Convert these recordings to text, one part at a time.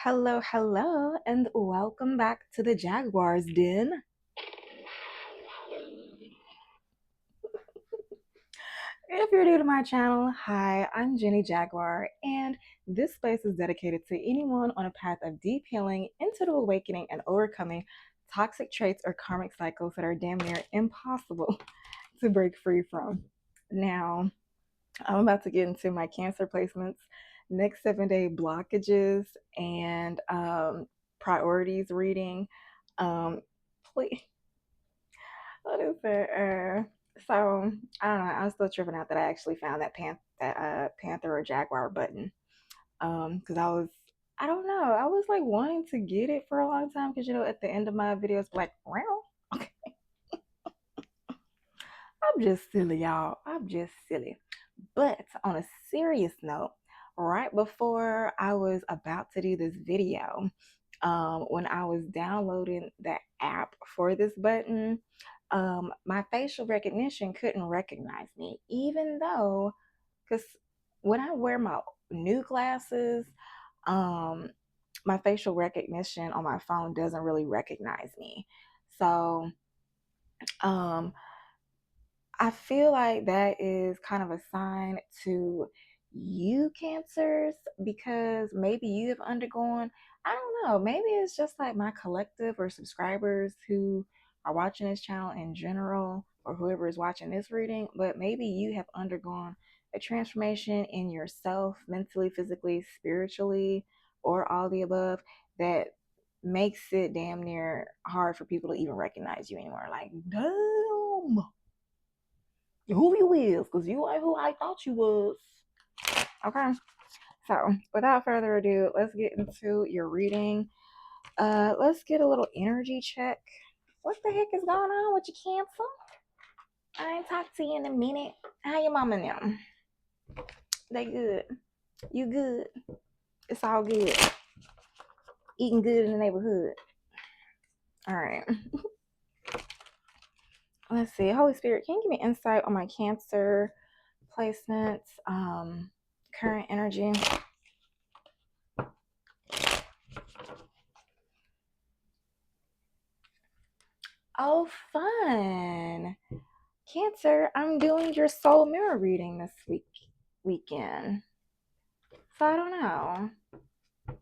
Hello, and welcome back to the Jaguar's Den. If you're new to my channel, hi, I'm Jenny Jaguar, and this space is dedicated to anyone on a path of deep healing, individual awakening, and overcoming toxic traits or karmic cycles that are damn near impossible to break free from. Now, I'm about to get into my Cancer placements, next 7-day blockages, and priorities reading. Please, what is it? So I don't know. I'm still tripping out that I actually found that panther or jaguar button. Because I don't know. I was like wanting to get it for a long time because at the end of my videos, like, wow, okay, I'm just silly, y'all. I'm just silly. But on a serious note, right before I was about to do this video, when I was downloading the app for this button, my facial recognition couldn't recognize me, even though, because when I wear my new glasses, um, my facial recognition on my phone doesn't really recognize me. So, um, I feel like that is kind of a sign to you, Cancers, because maybe you have undergone, I don't know, maybe it's just like my collective or subscribers who are watching this channel in general, or whoever is watching this reading, but maybe you have undergone a transformation in yourself, mentally, physically, spiritually, or all the above, that makes it damn near hard for people to even recognize you anymore. Like, damn, who you is, because you ain't who I thought you was. Okay, so without further ado, let's get into your reading. Let's get a little energy check. What the heck is going on with your Cancer? I ain't talked to you in a minute. How your mama and them? They good? You good? It's all good. Eating good in the neighborhood. All right. Let's see. Holy Spirit, can you give me insight on my Cancer placements? Current energy. Oh, fun. Cancer, I'm doing your soul mirror reading this weekend. So I don't know.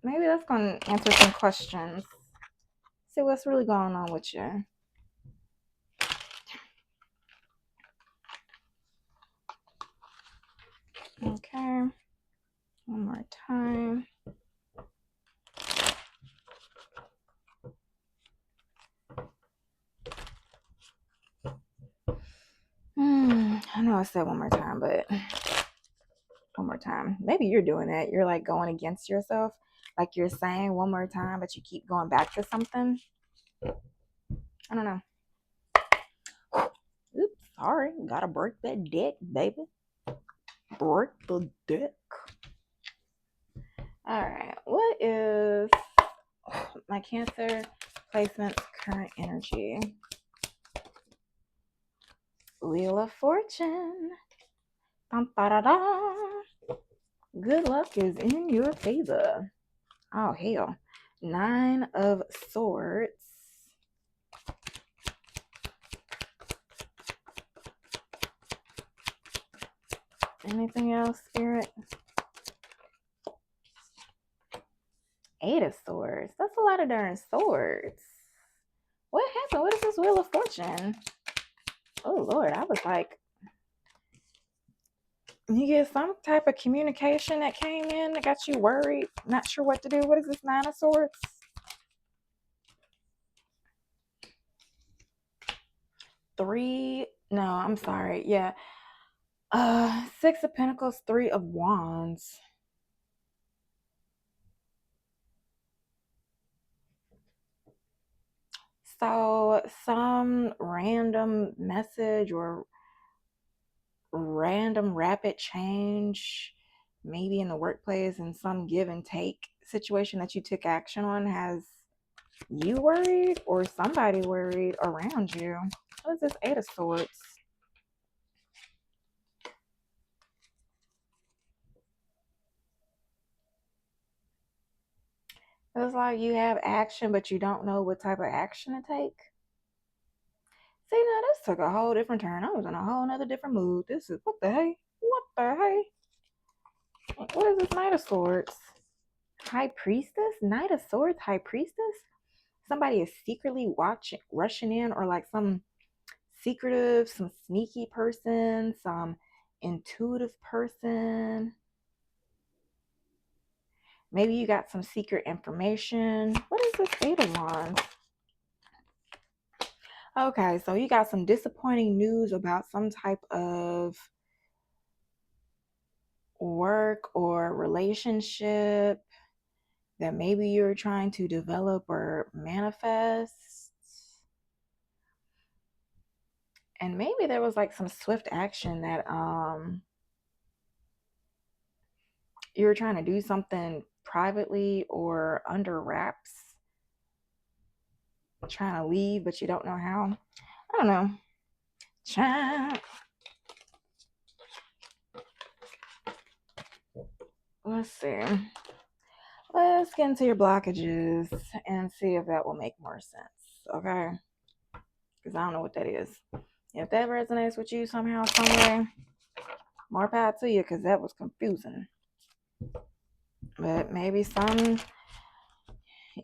Maybe that's going to answer some questions. See what's really going on with you. Okay. One more time. I know I said one more time, but one more time. Maybe you're doing that. You're like going against yourself. Like you're saying one more time, but you keep going back to something. I don't know. Oops, sorry. Gotta break that deck, baby. Break the deck. All right. What is my Cancer placement's current energy? Wheel of Fortune. Dun, da, da, da. Good luck is in your favor. Oh, hell. 9 of Swords. Anything else, Spirit? 8 of Swords. That's a lot of darn swords. What happened? What is this Wheel of Fortune? Oh, Lord. I was like, you get some type of communication that came in that got you worried, not sure what to do. What is this 9 of Swords? 3. No, I'm sorry. Yeah. 6 of Pentacles, 3 of Wands. So some random message or random rapid change, maybe in the workplace, and some give and take situation that you took action on has you worried or somebody worried around you. What is this 8 of Swords? It's like you have action, but you don't know what type of action to take. See, now this took a whole different turn. I was in a whole nother different mood. This is, what the hey? What the hey? What is this Knight of Swords? High Priestess? Knight of Swords? High Priestess? Somebody is secretly watching, rushing in, or like some secretive, some sneaky person, some intuitive person. Maybe you got some secret information. What is this Eight of Wands? Okay, so you got some disappointing news about some type of work or relationship that maybe you're trying to develop or manifest. And maybe there was like some swift action that you were trying to do something privately or under wraps, trying to leave, but you don't know how. I don't know. Let's see. Let's get into your blockages and see if that will make more sense. Okay? Because I don't know what that is. If that resonates with you somehow, some way, more power to you, because that was confusing. But maybe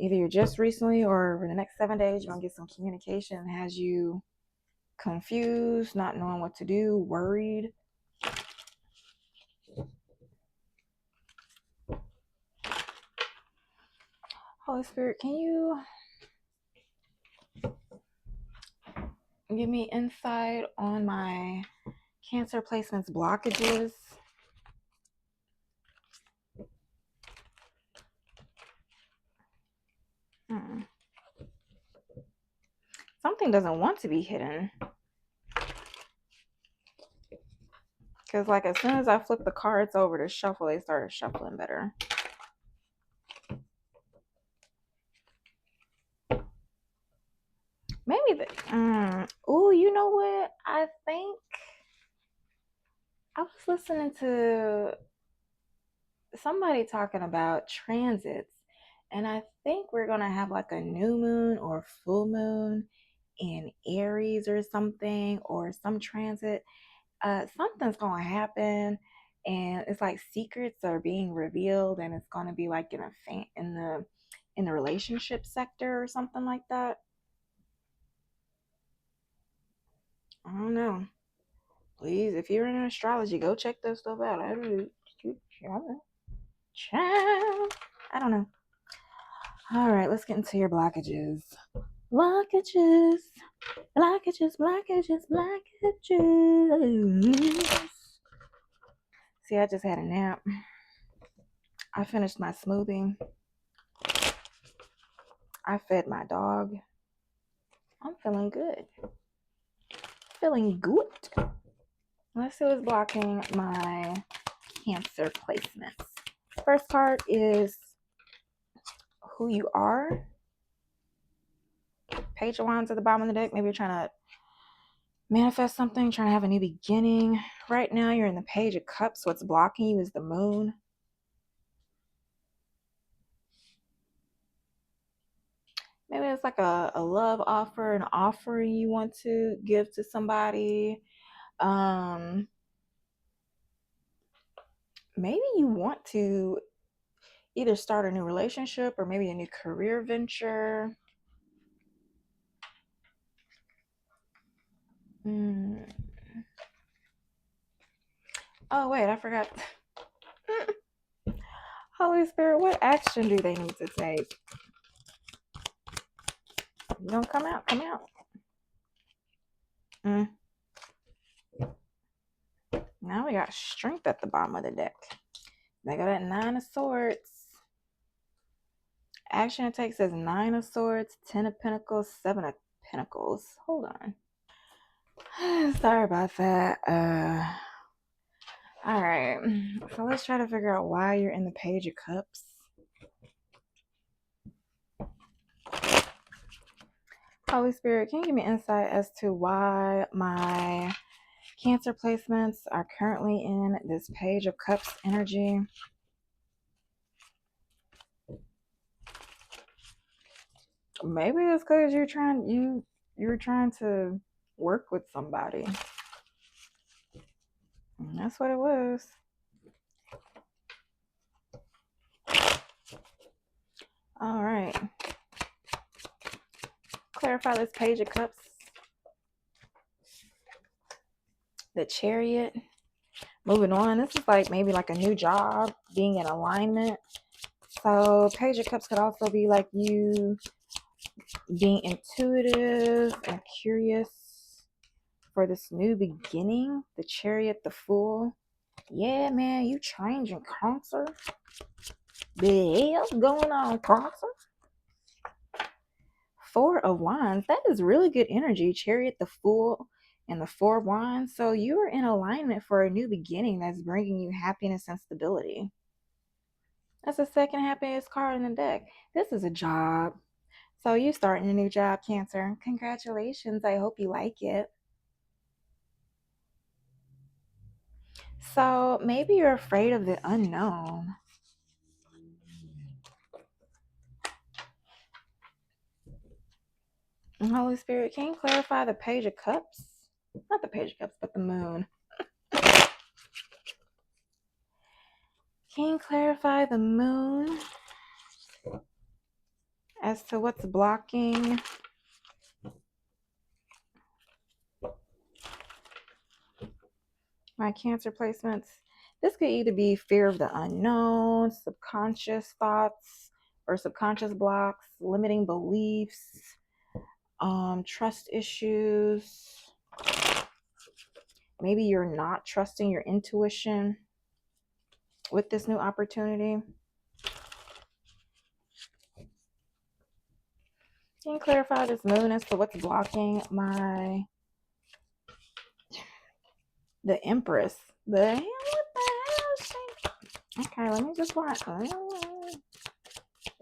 either you're just recently or in the next 7 days, you're going to get some communication that has you confused, not knowing what to do, worried. Holy Spirit, can you give me insight on my Cancer placements blockages? Something doesn't want to be hidden. Because like as soon as I flip the cards over to shuffle, they started shuffling better. Maybe oh, you know what? I think I was listening to somebody talking about transits, and I think we're gonna have like a new moon or full moon in Aries or something, or some transit. Something's gonna happen, and it's like secrets are being revealed, and it's gonna be like in the relationship sector or something like that. I don't know. Please, if you're in astrology, go check that stuff out. I don't know. Child. I don't know. All right, let's get into your blockages. Blockages. Blockages, blockages, blockages. See, I just had a nap. I finished my smoothie. I fed my dog. I'm feeling good. Feeling good. Let's see what's blocking my Cancer placements. First card is who you are. Page of Wands at the bottom of the deck. Maybe you're trying to manifest something, trying to have a new beginning. Right now, you're in the Page of Cups. What's blocking you is the moon. Maybe it's like a love offer, an offering you want to give to somebody. Maybe you want to either start a new relationship or maybe a new career venture. Oh, wait, I forgot. Holy Spirit, what action do they need to take? You don't come out, come out. Now we got strength at the bottom of the deck. They got that Nine of Swords. Action it takes is Nine of Swords, 10 of Pentacles, 7 of Pentacles. Hold on. Sorry about that. All right. So let's try to figure out why you're in the Page of Cups. Holy Spirit, can you give me insight as to why my Cancer placements are currently in this Page of Cups energy? Maybe it's because you're trying to work with somebody. And that's what it was. All right. Clarify this Page of Cups. The Chariot. Moving on. This is like maybe like a new job, being in alignment. So Page of Cups could also be like you being intuitive and curious for this new beginning. The Chariot, the Fool. Yeah, man, you changing concert. The hell's going on, concert? Four of Wands. That is really good energy. Chariot, the Fool, and the Four of Wands. So you are in alignment for a new beginning that's bringing you happiness and stability. That's the second happiest card in the deck. This is a job. So you starting a new job, Cancer. Congratulations. I hope you like it. So maybe you're afraid of the unknown. Holy Spirit, can you clarify the Page of Cups? Not the Page of Cups, but the Moon. Can you clarify the Moon as to what's blocking my Cancer placements? This could either be fear of the unknown, subconscious thoughts, or subconscious blocks, limiting beliefs, trust issues. Maybe you're not trusting your intuition with this new opportunity. Can you clarify this Moon as to what's blocking the Empress? The hell, what the hell? Okay, let me just watch.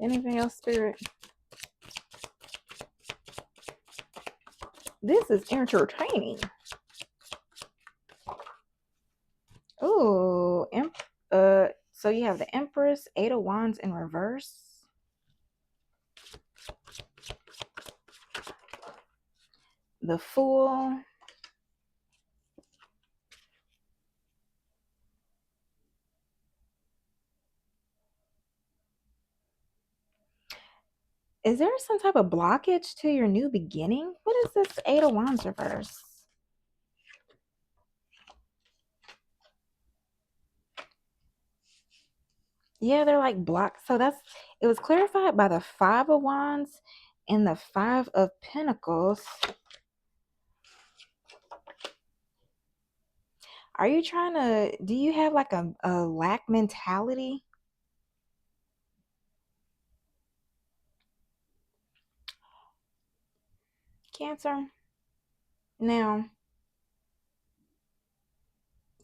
Anything else, Spirit? This is entertaining. Ooh, so you have the Empress, Eight of Wands in reverse. The Fool. Is there some type of blockage to your new beginning? What is this Eight of Wands reverse? Yeah, they're like blocks. So it was clarified by the Five of Wands and the Five of Pentacles. Are you do you have like a lack mentality? Cancer. Now,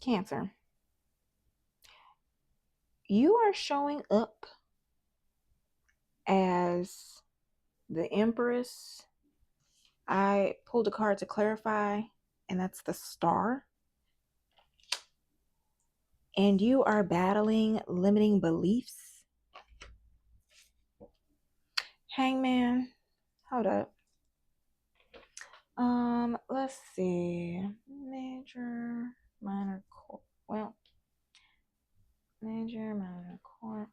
Cancer, you are showing up as the Empress. I pulled a card to clarify, and that's the Star. And you are battling limiting beliefs. Hangman. Hold up. Let's see. Major, minor, major, minor quartz.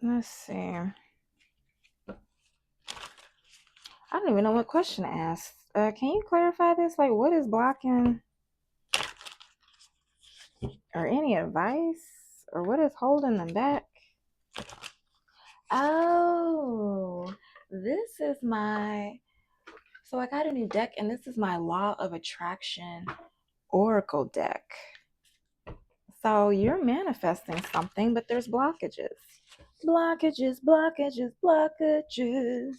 Let's see. I don't even know what question to ask. Can you clarify this? Like, what is blocking? Or any advice? Or what is holding them back? Oh, this is so I got a new deck, and this is my Law of Attraction Oracle deck. So you're manifesting something, but there's blockages. Blockages, blockages, blockages.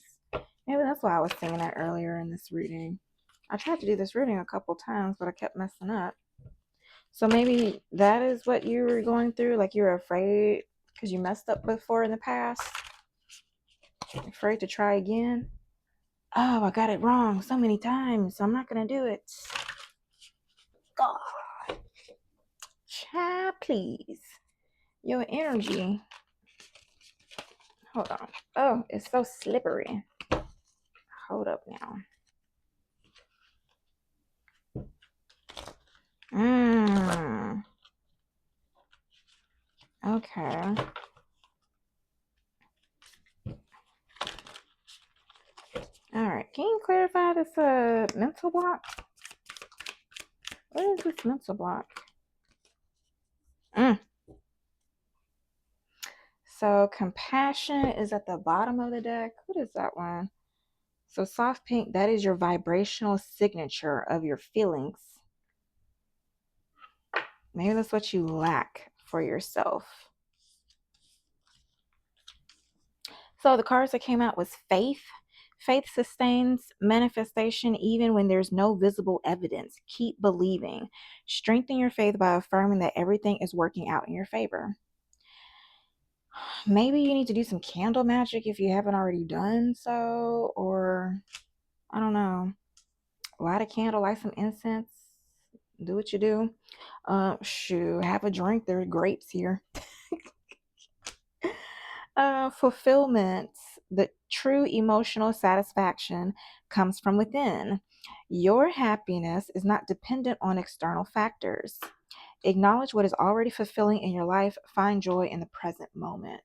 Maybe that's why I was saying that earlier in this reading. I tried to do this reading a couple times, but I kept messing up. So maybe that is what you were going through. Like you're afraid because you messed up before in the past. Afraid to try again? Oh, I got it wrong so many times, so I'm not gonna do it. God. Child, please. Your energy. Hold on. Oh, it's so slippery. Hold up now. Okay. All right. Can you clarify this mental block? What is this mental block? So compassion is at the bottom of the deck. What is that one? So soft pink, that is your vibrational signature of your feelings. Maybe that's what you lack for yourself. So the cards that came out was faith. Faith sustains manifestation even when there's no visible evidence. Keep believing. Strengthen your faith by affirming that everything is working out in your favor. Maybe you need to do some candle magic if you haven't already done so, or I don't know, light a candle, light some incense, do what you do. Shoot, have a drink. There are grapes here. Fulfillment, the true emotional satisfaction comes from within. Your happiness is not dependent on external factors. Acknowledge what is already fulfilling in your life. Find joy in the present moment.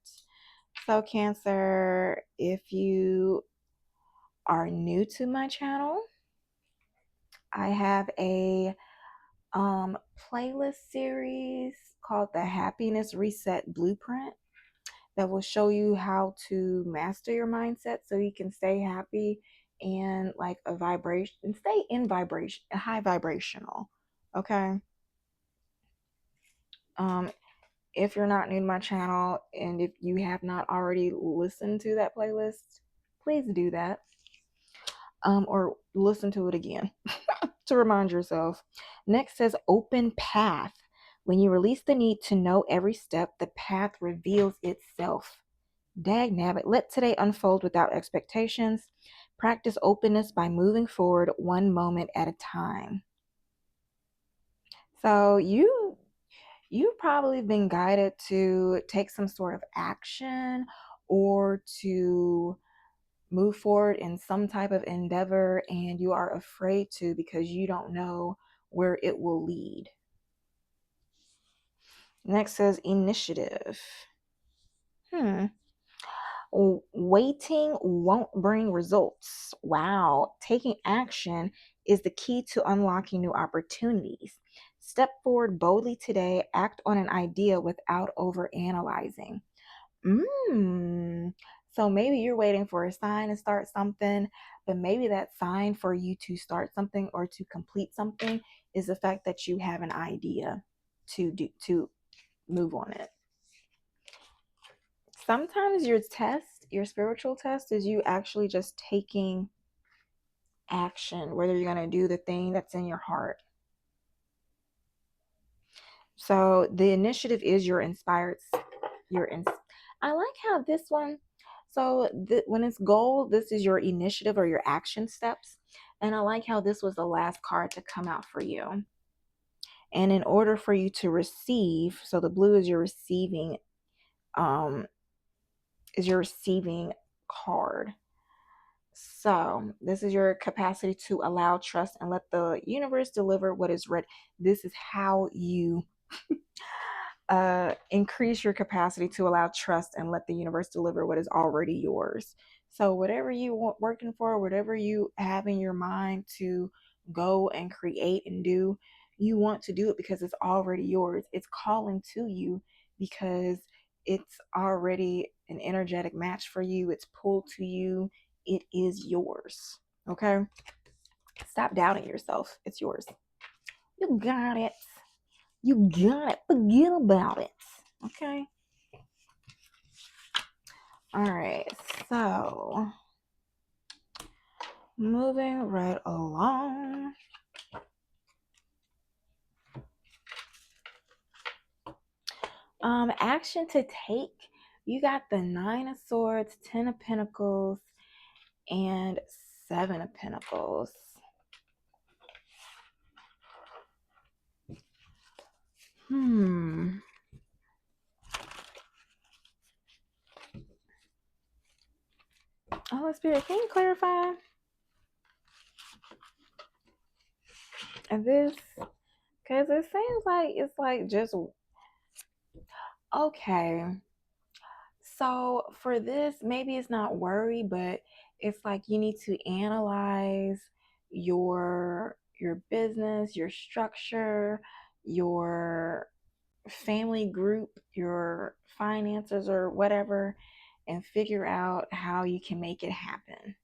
So, Cancer, if you are new to my channel, I have a playlist series called the Happiness Reset Blueprint that will show you how to master your mindset so you can stay happy and like a vibration and stay in vibration, high vibrational. Okay. If you're not new to my channel and if you have not already listened to that playlist, please do that. Or listen to it again to remind yourself. Next says open path. When you release the need to know every step, the path reveals itself. Dagnabbit, let today unfold without expectations. Practice openness by moving forward one moment at a time. So you've probably been guided to take some sort of action or to move forward in some type of endeavor, and you are afraid to because you don't know where it will lead. Next says initiative. Waiting won't bring results. Wow. Taking action is the key to unlocking new opportunities. Step forward boldly today. Act on an idea without overanalyzing. So maybe you're waiting for a sign to start something, but maybe that sign for you to start something or to complete something is the fact that you have an idea to move on it. Sometimes your spiritual test is you actually just taking action, whether you're going to do the thing that's in your heart. So the initiative is your inspired, I like how this one, so when it's goal, this is your initiative or your action steps. And I like how this was the last card to come out for you. And in order for you to receive, so the blue is your receiving, card. So this is your capacity to allow, trust, and let the universe deliver what is read. This is how you increase your capacity to allow, trust, and let the universe deliver what is already yours. So whatever you want working for, whatever you have in your mind to go and create and do, you want to do it because it's already yours. It's calling to you because it's already an energetic match for you. It's pulled to you. It is yours. Okay? Stop doubting yourself. It's yours. You got it. You got it. Forget about it. Okay? All right. So, moving right along. Action to take You got the Nine of Swords, Ten of Pentacles, and Seven of Pentacles. Holy Spirit, can you clarify this? Because it seems like it's like just okay. So for this, maybe it's not worry, but it's like you need to analyze your business, your structure, your family group, your finances or whatever, and figure out how you can make it happen.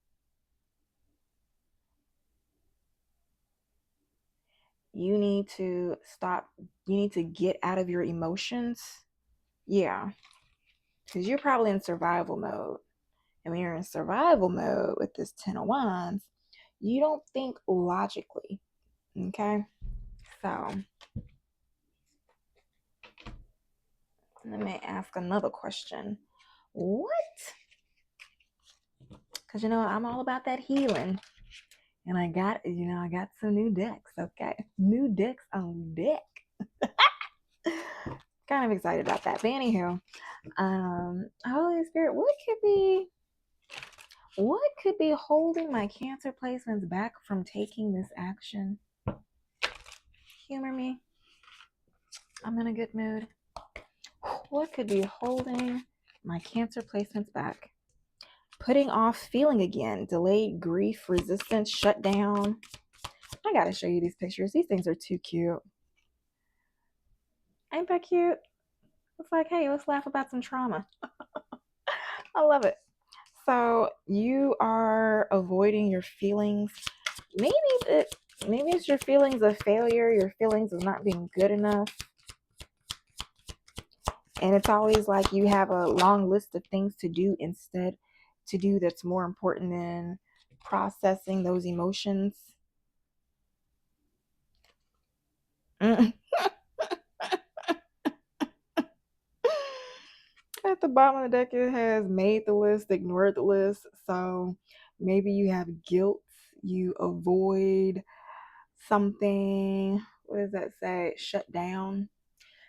You need to stop, you need to get out of your emotions. Yeah, because you're probably in survival mode. And when you're in survival mode with this Ten of Wands, you don't think logically. Okay? So, let me ask another question. What? Because, I'm all about that healing. And I got some new decks. Okay? New decks on deck. Kind of excited about that. But anywho, Holy Spirit, what could be holding my Cancer placements back from taking this action? Humor me. I'm in a good mood. What could be holding my Cancer placements back? Putting off feeling again, delayed grief, resistance, shut down. I gotta show you these pictures. These things are too cute. Ain't that cute? It's like, hey, let's laugh about some trauma. I love it. So you are avoiding your feelings. Maybe it's your feelings of failure, your feelings of not being good enough. And it's always like you have a long list of things to do that's more important than processing those emotions. At the bottom of the deck, it has made the list, ignored the list. So maybe you have guilt, you avoid something. What does that say? Shut down.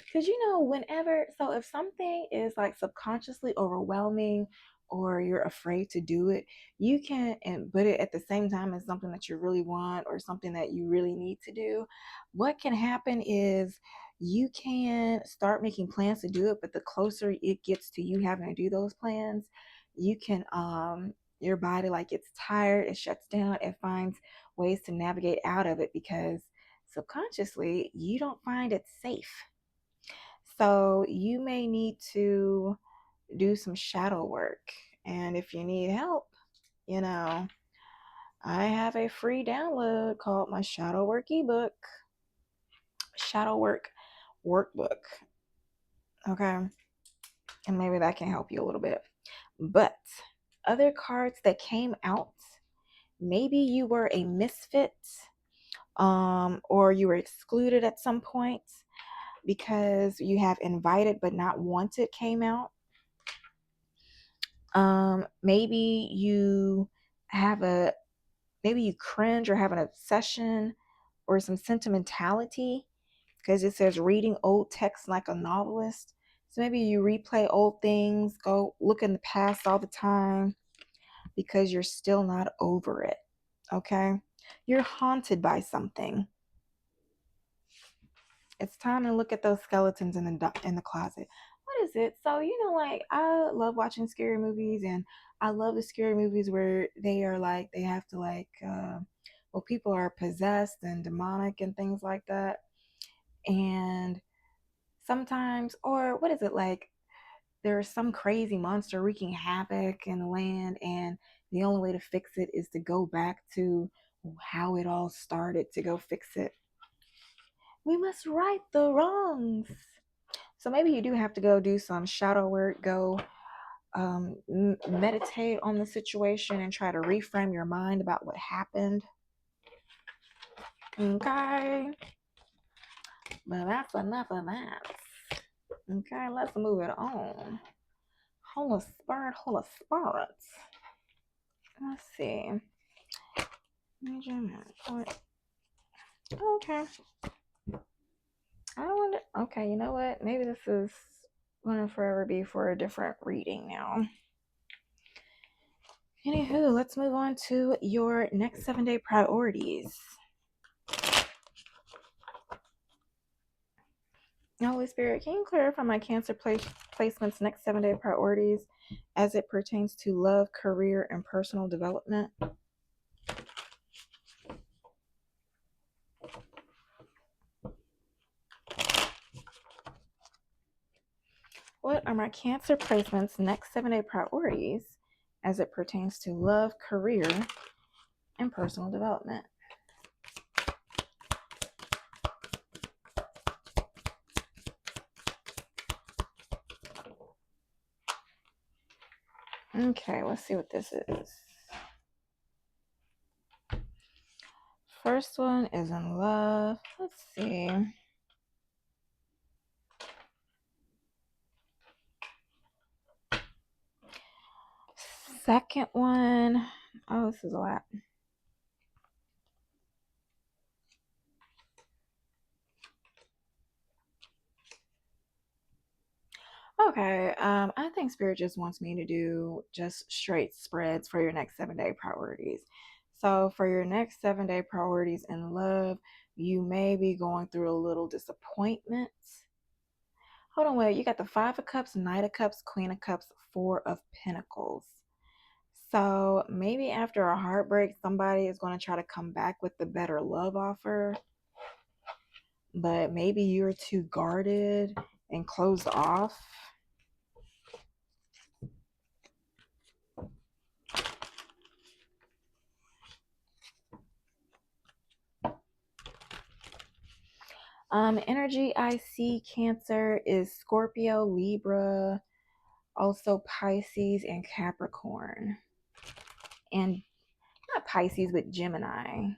Because if something is like subconsciously overwhelming or you're afraid to do it, you can, but it at the same time as something that you really want or something that you really need to do, what can happen is you can start making plans to do it, but the closer it gets to you having to do those plans, you can, your body like gets tired, it shuts down, it finds ways to navigate out of it because subconsciously you don't find it safe. So you may need to do some shadow work. And if you need help, I have a free download called my Shadow Work ebook, Shadow Work Workbook. Okay. And maybe that can help you a little bit. But other cards that came out, maybe you were a misfit, or you were excluded at some point because you have invited but not wanted came out. Maybe you cringe or have an obsession or some sentimentality because it says reading old texts like a novelist. So maybe you replay old things, go look in the past all the time because you're still not over it. Okay? You're haunted by something. It's time to look at those skeletons in the closet. What is it? So, I love watching scary movies, and I love the scary movies where they are like, they have to people are possessed and demonic and things like that. And sometimes, or what is it like? There's some crazy monster wreaking havoc in the land, and the only way to fix it is to go back to how it all started to go fix it. We must right the wrongs. So maybe you do have to go do some shadow work, go meditate on the situation and try to reframe your mind about what happened. Okay. But that's enough of that. Okay, let's move it on. Holy Spirit, Holy Spirit. Let's see. Major amount. Okay. I wonder. Okay, you know what? Maybe this is going to forever be for a different reading now. Anywho, let's move on to your next 7-day priorities. Holy Spirit, can you clarify my Cancer placement's next 7-day priorities as it pertains to love, career, and personal development? What are my Cancer placement's next 7-day priorities as it pertains to love, career, and personal development? Okay, let's see what this is. First one is in love. Let's see. Second one. Oh, this is a lot. Okay, I think Spirit just wants me to do just straight spreads for your next 7-day priorities. So for your next 7-day priorities in love, you may be going through a little disappointment. Hold on, wait, you got the Five of Cups, Knight of Cups, Queen of Cups, Four of Pentacles. So maybe after a heartbreak, somebody is going to try to come back with the better love offer, but maybe you're too guarded and closed off. Energy I see Cancer is Scorpio, Libra, also Pisces and Capricorn. And not Pisces, but Gemini.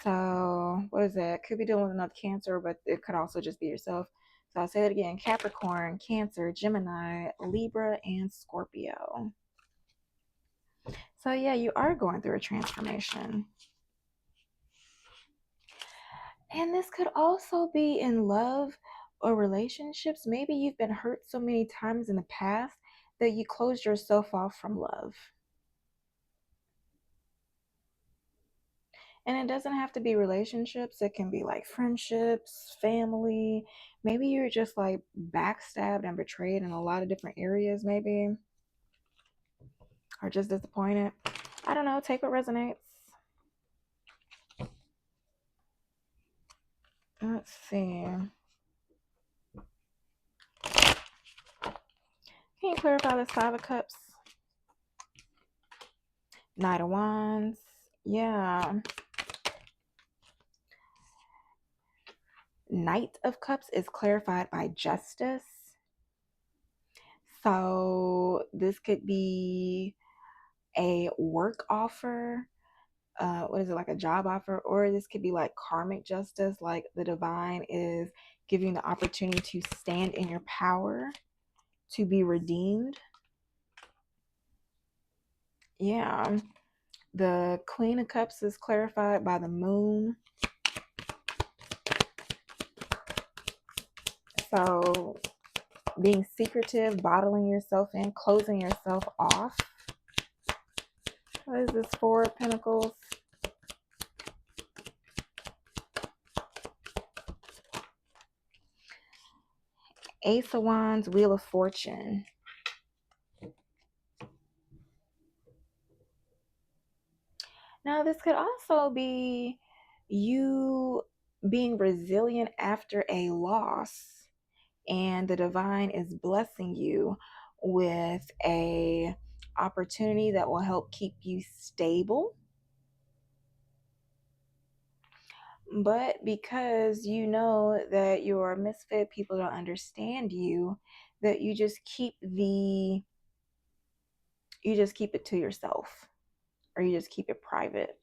So what is that? Could be dealing with another Cancer, but it could also just be yourself. So I'll say that again: Capricorn, Cancer, Gemini, Libra, and Scorpio. So yeah, you are going through a transformation. And this could also be in love or relationships. Maybe you've been hurt so many times in the past that you closed yourself off from love. And it doesn't have to be relationships. It can be like friendships, family. Maybe you're just like backstabbed and betrayed in a lot of different areas, maybe. Or just disappointed. I don't know. Take what resonates. Let's see. Can you clarify this Five of Cups? Knight of Wands. Yeah. Knight of Cups is clarified by justice. So this could be a work offer. What is it, like a job offer? Or this could be like karmic justice, like the divine is giving the opportunity to stand in your power, to be redeemed. Yeah. The Queen of Cups is clarified by the moon. So being secretive, bottling yourself in, closing yourself off. What is this? Four of Pentacles. Ace of Wands, Wheel of Fortune. Now, this could also be you being resilient after a loss, and the divine is blessing you with a opportunity that will help keep you stable. But because you know that you're a misfit, people don't understand you, that you just keep it to yourself, or you just keep it private.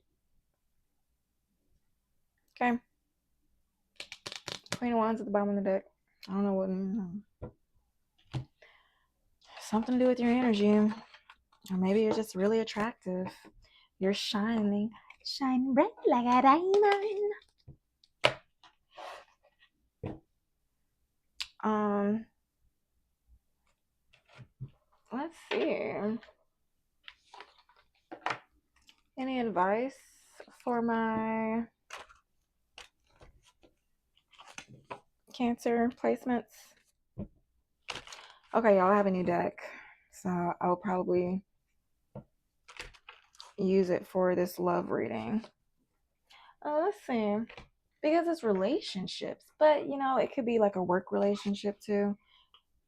Okay. Queen of Wands at the bottom of the deck. I don't know what. something to do with your energy. Or maybe you're just really attractive. You're shining bright like a diamond. Let's see. Any advice for my Cancer placements? Okay, y'all, I have a new deck, so I'll probably use it for this love reading. Let's see. Because it's relationships, but you know, it could be like a work relationship too.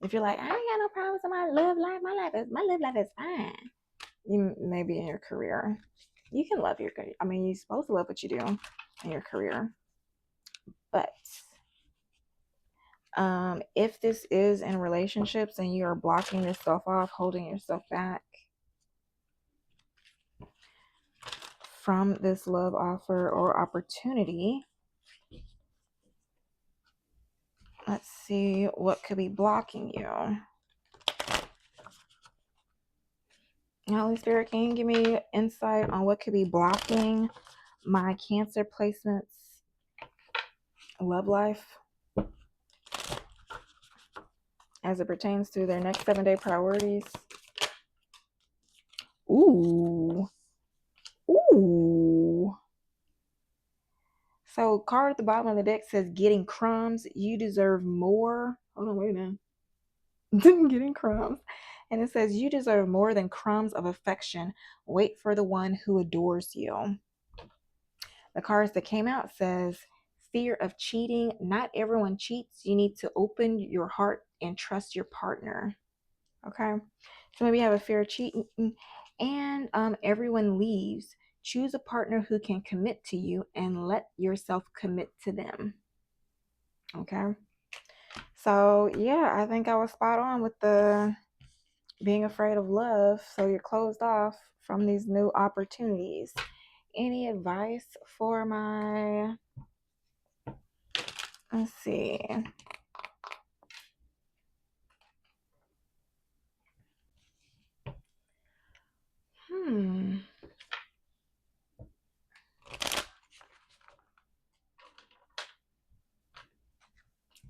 If you're like, I ain't got no problems in my love life, my love life is fine. You maybe in your career, you can love your career. I mean, you're supposed to love what you do in your career, but if this is in relationships and you are blocking yourself off, holding yourself back from this love offer or opportunity, let's see what could be blocking you. Holy Spirit, can you give me insight on what could be blocking my Cancer placements love life as it pertains to their next 7-day priorities? Ooh. So card at the bottom of the deck says getting crumbs. You deserve more. Hold on, wait a minute. Getting crumbs. And it says you deserve more than crumbs of affection. Wait for the one who adores you. The cards that came out says fear of cheating. Not everyone cheats. You need to open your heart and trust your partner. Okay. So maybe you have a fear of cheating. And everyone leaves. Choose a partner who can commit to you and let yourself commit to them. Okay. So yeah, I think I was spot on with the being afraid of love. So you're closed off from these new opportunities. Any advice for my, let's see.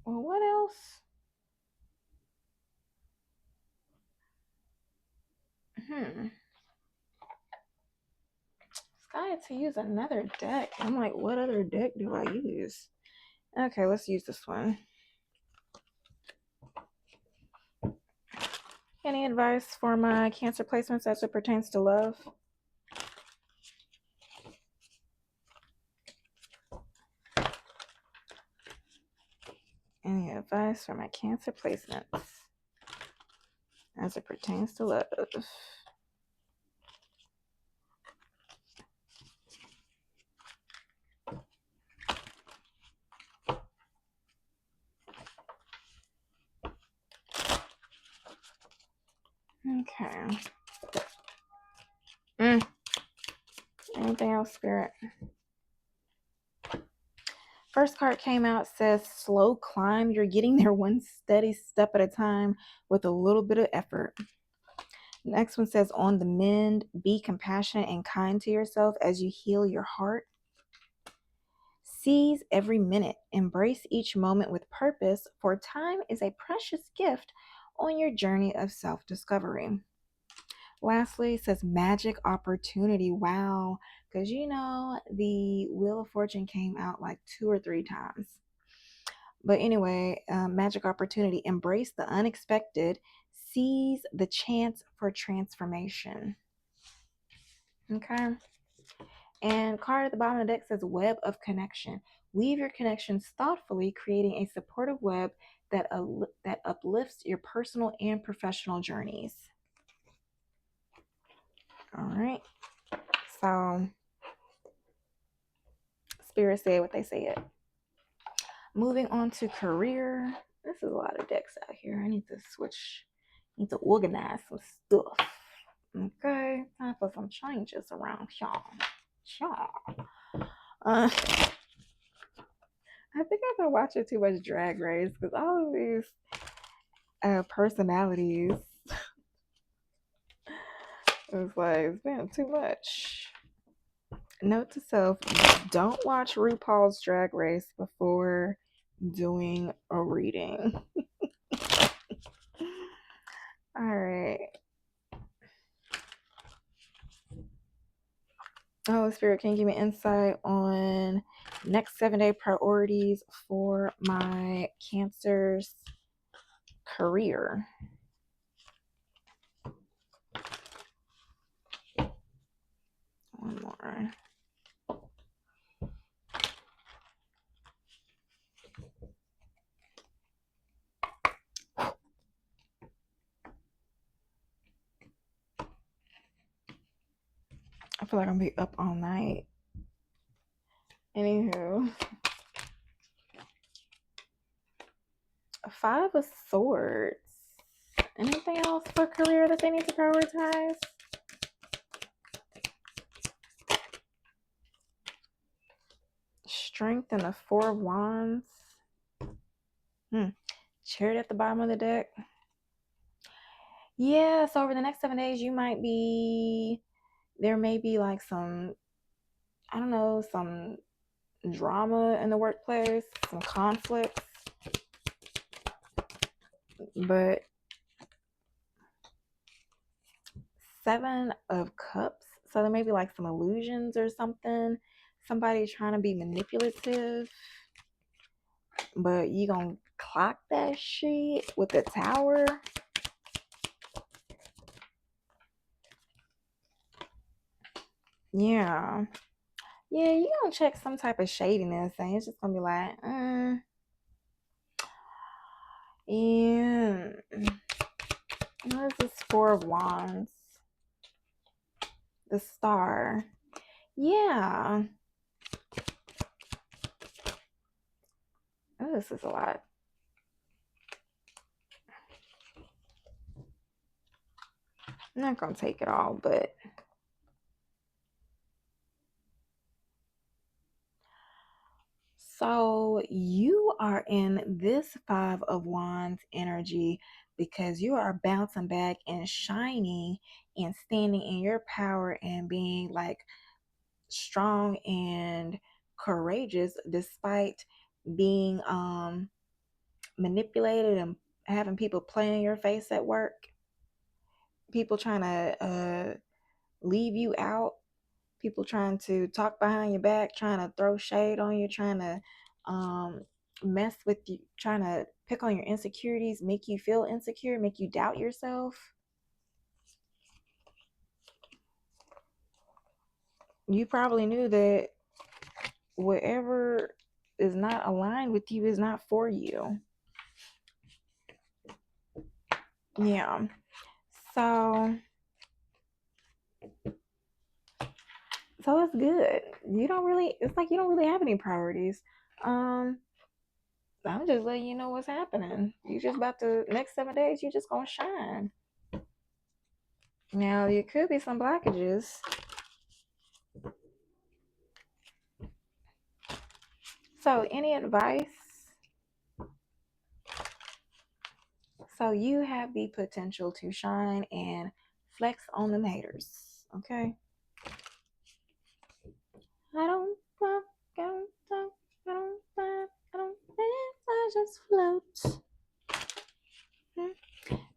Well, what else? Decided to use another deck. I'm like, what other deck do I use? Okay, let's use this one. Any advice for my Cancer placements as it pertains to love? Any advice for my Cancer placements as it pertains to love? Okay. Anything else, Spirit? First card came out, says slow climb. You're getting there one steady step at a time with a little bit of effort. Next one says on the mend. Be compassionate and kind to yourself as you heal your heart. Seize every minute. Embrace each moment with purpose, for time is a precious gift on your journey of self-discovery. Lastly, it says magic opportunity. Wow. Because you know, the Wheel of Fortune came out like 2 or 3 times. But anyway, magic opportunity. Embrace the unexpected. Seize the chance for transformation. Okay. And card at the bottom of the deck says web of connection. Weave your connections thoughtfully, creating a supportive web that uplifts your personal and professional journeys. All right. So, Spirit said what they said. Moving on to career. This is a lot of decks out here. I need to switch. I need to organize some stuff. Okay. Time for some changes around y'all. I think I've been watching too much Drag Race because all of these personalities It's like, it's been too much. Note to self, don't watch RuPaul's Drag Race before doing a reading. All right. Oh, Spirit, can you give me insight on next 7-day priorities for my Cancer's career? One more. I feel like I'm gonna be up all night. Anywho, 5 of Swords. Anything else for career that they need to prioritize? Strength and the 4 of Wands. Chariot at the bottom of the deck. Yeah, so over the next 7 days, there may be like some, I don't know, some drama in the workplace, some conflicts. But 7 of Cups, so there may be like some illusions or something. Somebody trying to be manipulative, but you gonna clock that shit with the Tower. Yeah, you gonna check some type of shadiness, and it's just gonna be like, yeah. What is this 4 of Wands? The Star. Yeah. Oh, this is a lot. I'm not gonna take it all, but so you are in this 5 of Wands energy because you are bouncing back and shining and standing in your power and being like strong and courageous despite being manipulated and having people play in your face at work. People trying to leave you out, people trying to talk behind your back, trying to throw shade on you, trying to mess with you, trying to pick on your insecurities, make you feel insecure, make you doubt yourself. You probably knew that whatever is not aligned with you is not for you. Yeah. So it's good. It's like you don't really have any priorities. I'm just letting you know what's happening. You just about to next 7 days, you just gonna shine. Now there could be some blockages. So any advice? So you have the potential to shine and flex on them haters. Okay. I don't walk, I don't talk, I don't laugh, I don't dance, I just float.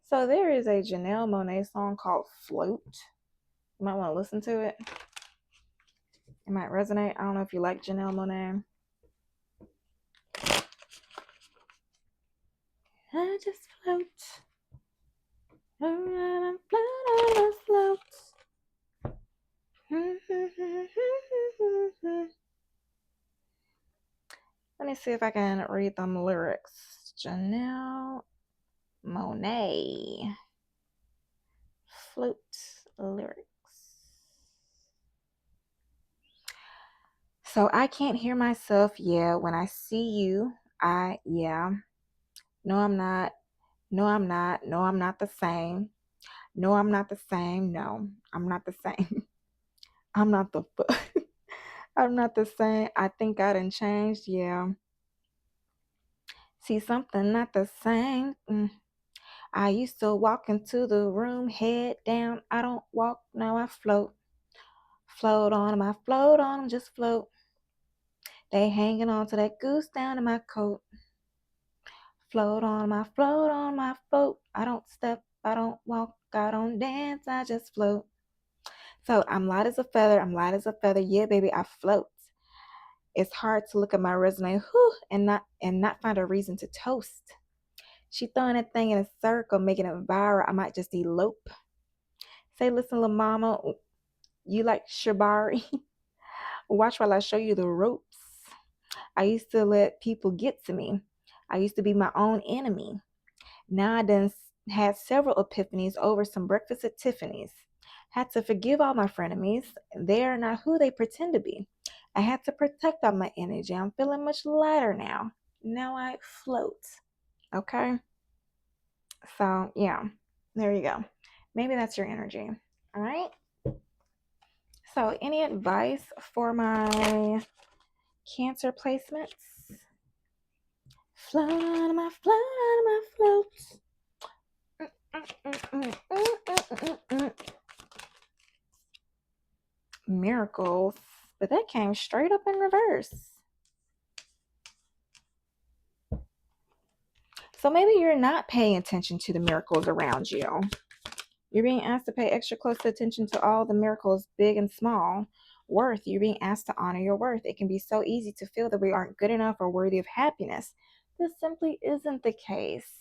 So there is a Janelle Monáe song called Float. You might want to listen to it. It might resonate. I don't know if you like Janelle Monáe. I just float. I float, I float. Let me see if I can read them lyrics. Janelle Monáe. Float lyrics. So I can't hear myself, yeah. When I see you, yeah. No, I'm not. No, I'm not. No, I'm not the same. No, I'm not the same. No, I'm not the same. I'm not the I'm not the same. I think I done changed, yeah. See something not the same. I used to walk into the room, head down. I don't walk, now I float. Float on 'em, I float on 'em, just float. They hanging on to that goose down in my coat. Float on my float on my float. I don't step, I don't walk, I don't dance, I just float. So I'm light as a feather, I'm light as a feather. Yeah, baby, I float. It's hard to look at my resume, and not find a reason to toast. She throwing that thing in a circle, making it viral. I might just elope. Say, listen, little mama, you like Shabari? Watch while I show you the ropes. I used to let people get to me. I used to be my own enemy. Now I done had several epiphanies over some breakfast at Tiffany's. Had to forgive all my frenemies. They are not who they pretend to be. I had to protect all my energy. I'm feeling much lighter now. Now I float. Okay? So, yeah, there you go. Maybe that's your energy. All right? So, any advice for my Cancer placements? Float on my float on my float. Miracles, but that came straight up in reverse. So maybe you're not paying attention to the miracles around you. You're being asked to pay extra close attention to all the miracles, big and small. Worth, you're being asked to honor your worth. It can be so easy to feel that we aren't good enough or worthy of happiness. This simply isn't the case.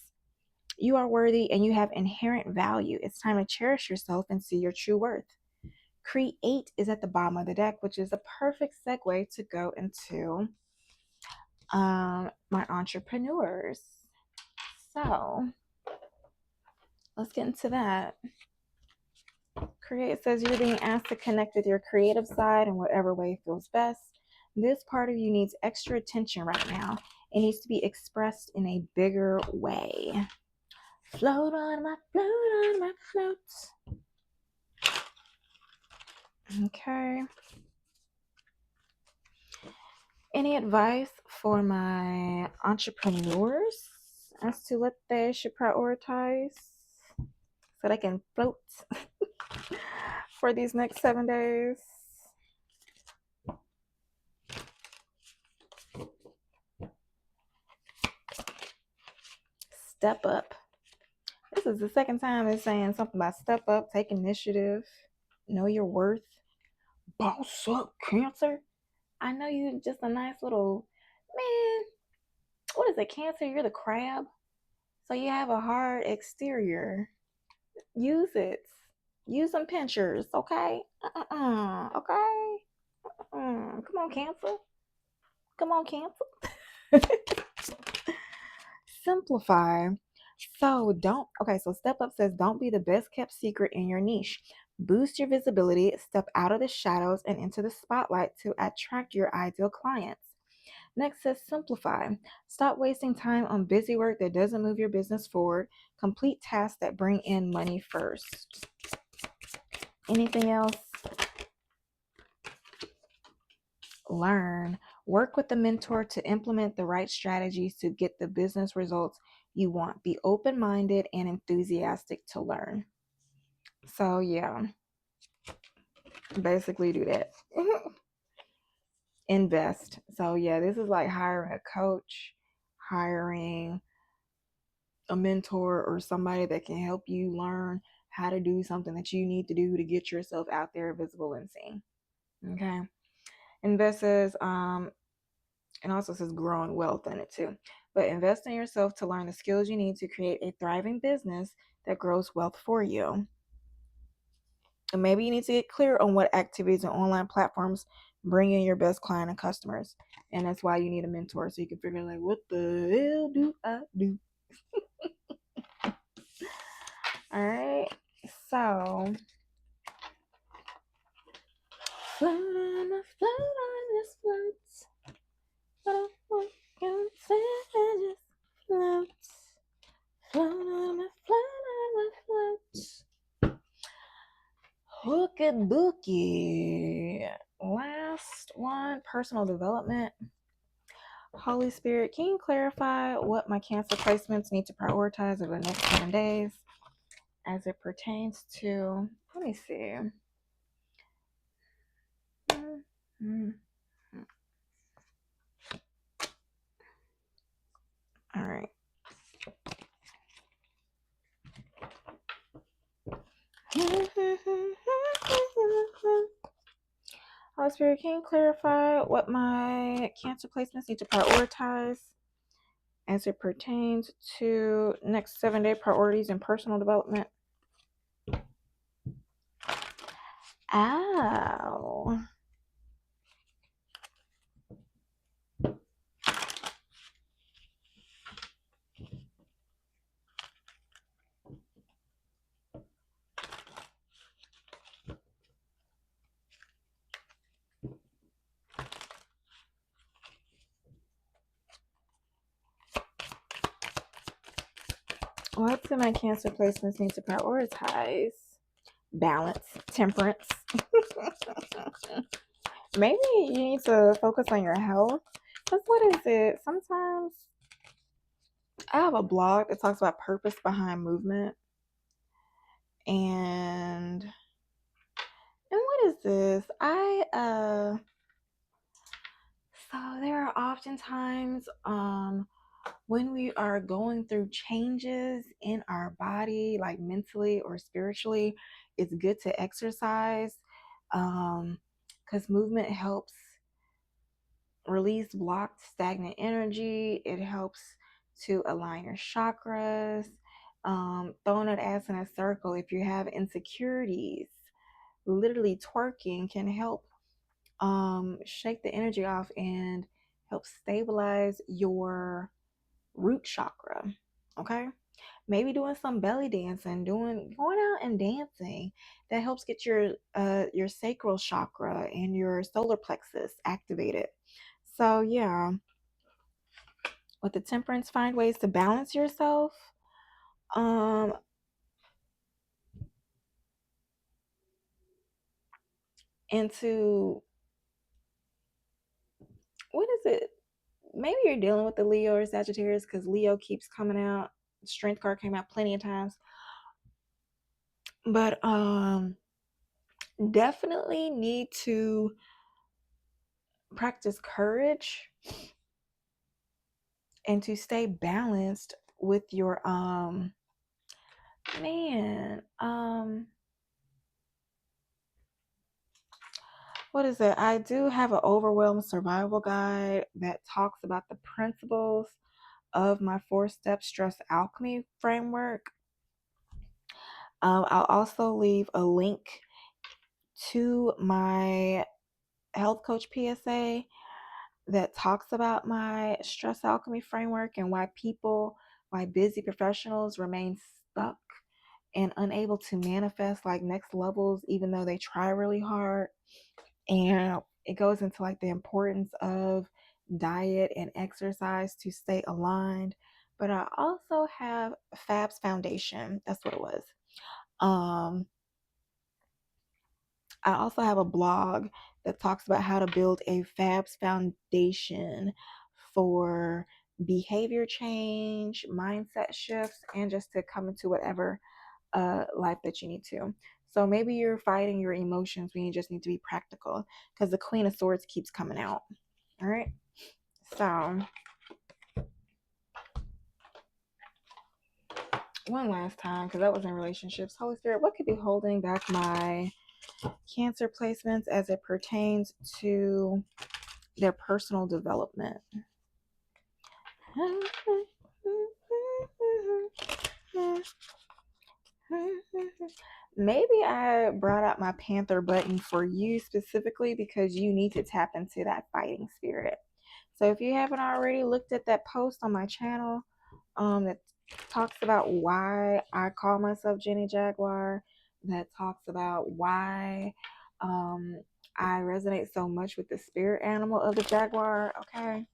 You are worthy and you have inherent value. It's time to cherish yourself and see your true worth. Create is at the bottom of the deck, which is a perfect segue to go into my entrepreneurs. So let's get into that. Create says you're being asked to connect with your creative side in whatever way feels best. This part of you needs extra attention right now. It needs to be expressed in a bigger way. Float on my float. Okay. Any advice for my entrepreneurs as to what they should prioritize so they can float for these next 7 days? Step up. This is the second time it's saying something about step up, take initiative, know your worth, boss up, Cancer. I know you just a nice little man. What is it, Cancer? You're the crab. So you have a hard exterior. Use it. Use some pinchers, okay? Okay? Come on, Cancer. Come on, Cancer. Simplify. So step up says don't be the best kept secret in your niche. Boost your visibility, step out of the shadows and into the spotlight to attract your ideal clients. Next says simplify. Stop wasting time on busy work that doesn't move your business forward. Complete tasks that bring in money first. Anything else? Learn. Work with a mentor to implement the right strategies to get the business results you want. Be open-minded and enthusiastic to learn. So yeah, basically do that. Invest. So yeah, this is like hiring a coach, hiring a mentor or somebody that can help you learn how to do something that you need to do to get yourself out there visible and seen. Okay. Invest says and also says growing wealth in it too. But invest in yourself to learn the skills you need to create a thriving business that grows wealth for you. And maybe you need to get clear on what activities and online platforms bring in your best client and customers. And that's why you need a mentor so you can figure like, what the hell do I do? All right. So float on my float on this float. But I want you to just float. Float on my float on my float. Hooky booky. Last one, personal development. Holy Spirit, can you clarify what my Cancer placements need to prioritize over the next 7 days as it pertains to, let me see. All right. Holy Spirit, can you clarify what my Cancer placements need to prioritize as it pertains to next 7 day priorities and personal development? Ow. What do my Cancer placements need to prioritize? Balance, temperance. Maybe you need to focus on your health. Because what is it? Sometimes I have a blog that talks about purpose behind movement. And what is this? So there are oftentimes when we are going through changes in our body, like mentally or spiritually, it's good to exercise because movement helps release blocked, stagnant energy. It helps to align your chakras. Throwing it as in a circle, if you have insecurities, literally twerking can help shake the energy off and help stabilize your root chakra. Okay, maybe doing some belly dancing, going out and dancing, that helps get your sacral chakra and your solar plexus activated. So yeah, with the temperance, find ways to balance yourself. Into, what is it? Maybe you're dealing with the Leo or Sagittarius, because Leo keeps coming out. Strength card came out plenty of times. But definitely need to practice courage and to stay balanced with your what is it? I do have an overwhelmed survival guide that talks about the principles of my 4-step stress alchemy framework. I'll also leave a link to my health coach PSA that talks about my stress alchemy framework and why busy professionals remain stuck and unable to manifest like next levels, even though they try really hard. And it goes into like the importance of diet and exercise to stay aligned. But I also have Fab's Foundation. That's what it was. I also have a blog that talks about how to build a Fab's Foundation for behavior change, mindset shifts, and just to come into whatever life that you need to. So maybe you're fighting your emotions when you just need to be practical, because the Queen of Swords keeps coming out. All right. So one last time, because that was in relationships. Holy Spirit, what could be holding back my Cancer placements as it pertains to their personal development? Maybe I brought out my Panther button for you specifically because you need to tap into that fighting spirit. So if you haven't already looked at that post on my channel that talks about why I call myself Jenny Jaguar, that talks about why I resonate so much with the spirit animal of the jaguar, okay?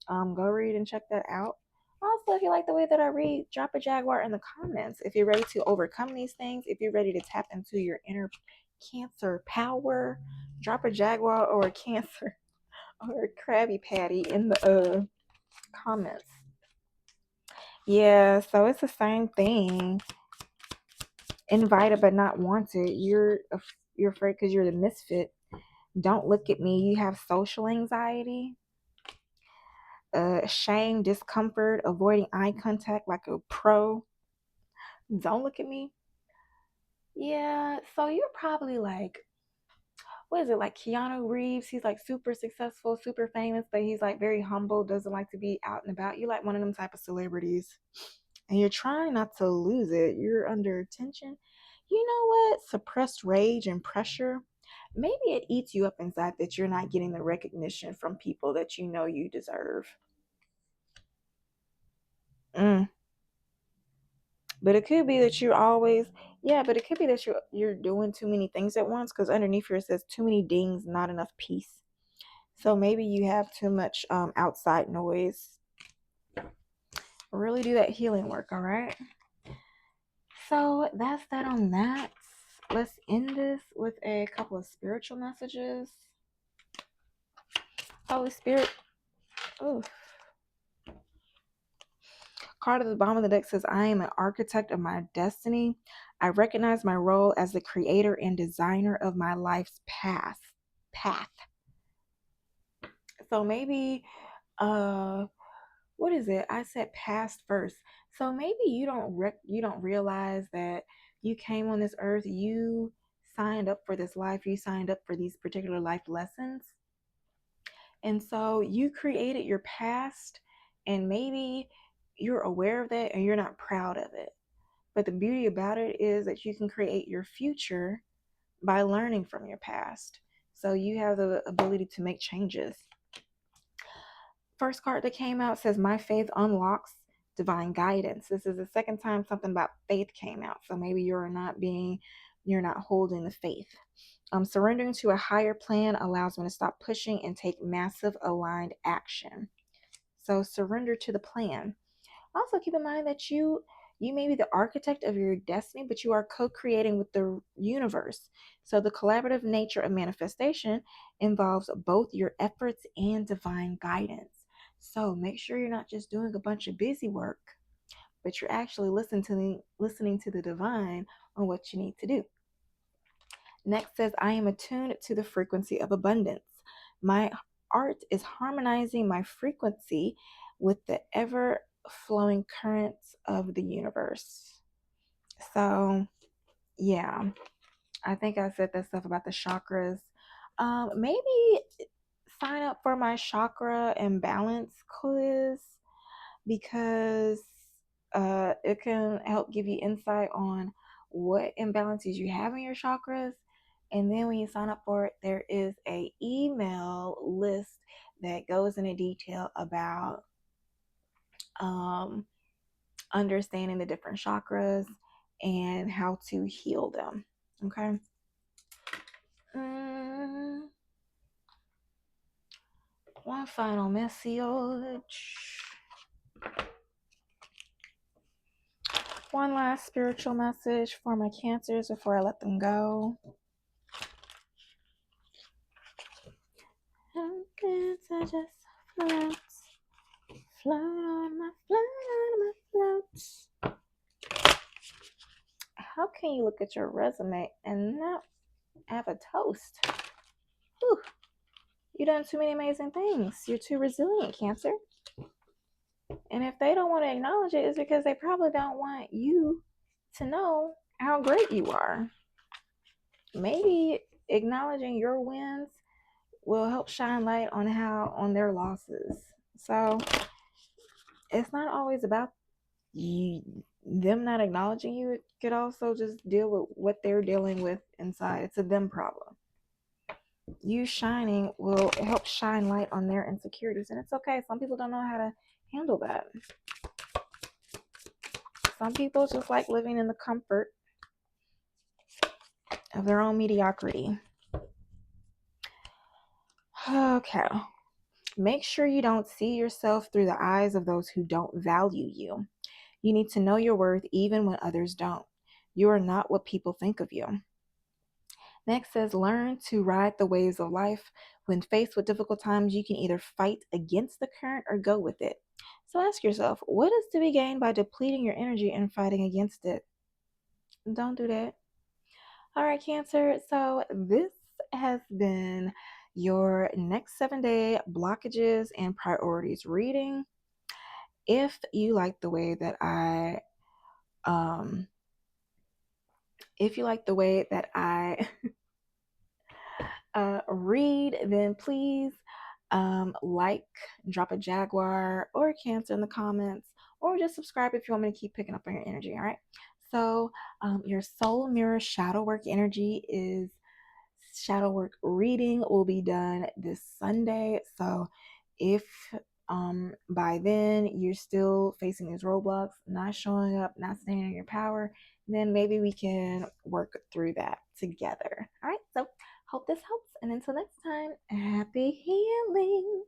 Go read and check that out. Also, if you like the way that I read, drop a jaguar in the comments. If you're ready to overcome these things, if you're ready to tap into your inner Cancer power, drop a jaguar or a Cancer or a Krabby Patty in the comments. Yeah, so it's the same thing. Invited but not wanted. You're afraid because you're the misfit. Don't look at me. You have social anxiety, shame, discomfort, avoiding eye contact like a pro. Don't look at me. Yeah, so you're probably like, what is it, like Keanu Reeves? He's like super successful, super famous, but he's like very humble, doesn't like to be out and about. You like one of them type of celebrities. And you're trying not to lose it. You're under tension. You know what? Suppressed rage and pressure. Maybe it eats you up inside that you're not getting the recognition from people that you know you deserve. Mm. But it could be that you're always, yeah, but it could be that you're doing too many things at once because underneath here it says too many dings, not enough peace. So maybe you have too much outside noise. Really do that healing work, all right? So that's that on that. Let's end this with a couple of spiritual messages. Holy Spirit. Ooh. Card at the bottom of the deck says, I am an architect of my destiny. I recognize my role as the creator and designer of my life's path. So maybe what is it? I said past first. So maybe you don't realize that you came on this earth, you signed up for this life, you signed up for these particular life lessons. And so you created your past, and maybe you're aware of that and you're not proud of it. But the beauty about it is that you can create your future by learning from your past. So you have the ability to make changes. First card that came out says, My faith unlocks divine guidance. This is the second time something about faith came out. So maybe you're not holding the faith. Surrendering to a higher plan allows me to stop pushing and take massive aligned action. So surrender to the plan. Also keep in mind that you may be the architect of your destiny, but you are co-creating with the universe. So the collaborative nature of manifestation involves both your efforts and divine guidance. So make sure you're not just doing a bunch of busy work, but you're actually listening to the divine on what you need to do. Next says, I am attuned to the frequency of abundance. My art is harmonizing my frequency with the ever flowing currents of the universe. So, yeah, I think I said that stuff about the chakras. Maybe sign up for my chakra imbalance quiz because it can help give you insight on what imbalances you have in your chakras. And then when you sign up for it, there is a email list that goes into detail about um, understanding the different chakras and how to heal them. Okay. One final message. One last spiritual message for my cancers before I let them go. How can I just float on my floats? How can you look at your resume and not have a toast? Whew. You've done too many amazing things. You're too resilient, Cancer. And if they don't want to acknowledge it, it's because they probably don't want you to know how great you are. Maybe acknowledging your wins will help shine light on their losses. So it's not always about them not acknowledging you. It could also just deal with what they're dealing with inside. It's a them problem. You shining will help shine light on their insecurities, and it's okay. Some people don't know how to handle that. Some people just like living in the comfort of their own mediocrity. Okay. Make sure you don't see yourself through the eyes of those who don't value you. You need to know your worth even when others don't. You are not what people think of you. Next says, learn to ride the waves of life. When faced with difficult times, you can either fight against the current or go with it. So ask yourself, what is to be gained by depleting your energy and fighting against it? Don't do that. All right, Cancer. So this has been your next 7-day blockages and priorities reading. If you like the way that um if you like the way that I read, then please like, drop a jaguar or a Cancer in the comments, or just subscribe if you want me to keep picking up on your energy. All right. So your soul mirror shadow work energy is shadow work reading will be done this Sunday. So if by then you're still facing these roadblocks, not showing up, not staying in your power, then maybe we can work through that together. All right. So hope this helps. And until next time, happy healing.